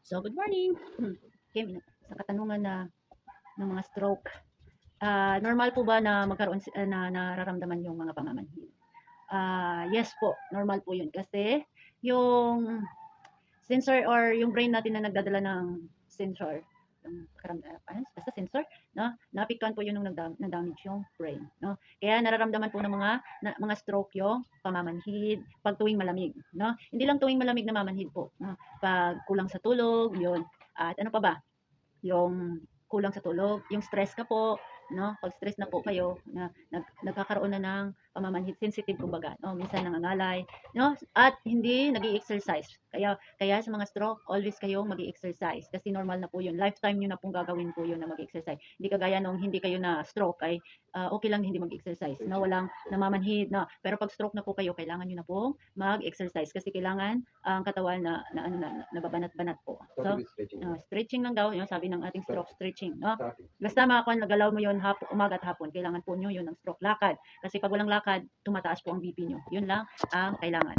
So, good morning. Okay, sa katanungan ng mga stroke. Normal po ba na magkaroon na nararamdaman yung mga pamamanhid? Yes po, normal po yun. Kasi yung sensor or yung brain natin na nagdadala ng sensor, basta sensor, no? Naapektuhan po yun nung na-damage yung brain, no? Kaya nararamdaman po ng mga stroke yung pamamanhid pag tuwing malamig, no? Hindi lang tuwing malamig na mamanhid po, no? Pag kulang sa tulog, yun. At ano pa ba? Yung kulang sa tulog, yung stress ka po, no? Pag stress na po kayo, nagkakaroon na ng pamamanhid, sensitive kumbaga, no? Minsan nangangalay, no? At hindi nag-i-exercise. Kaya sa mga stroke, always kayong mag-i-exercise kasi normal na po yun. Lifetime nyo na pong gagawin po yun na mag-exercise. Hindi kagaya nung hindi kayo na stroke ay okay lang hindi mag-exercise, no? Walang namamanhid, no? Pero pag stroke na po kayo, kailangan nyo na pong mag-exercise kasi kailangan ang katawan na nababanat-banat po. So, stretching lang daw, yun sabi ng ating stroke stretching, no? Basta nagalaw mo yun umaga at hapon, kailangan po nyo yun ng stroke lakad. Kasi pag walang lakad, tumataas po ang BP nyo. Yun lang ang kailangan.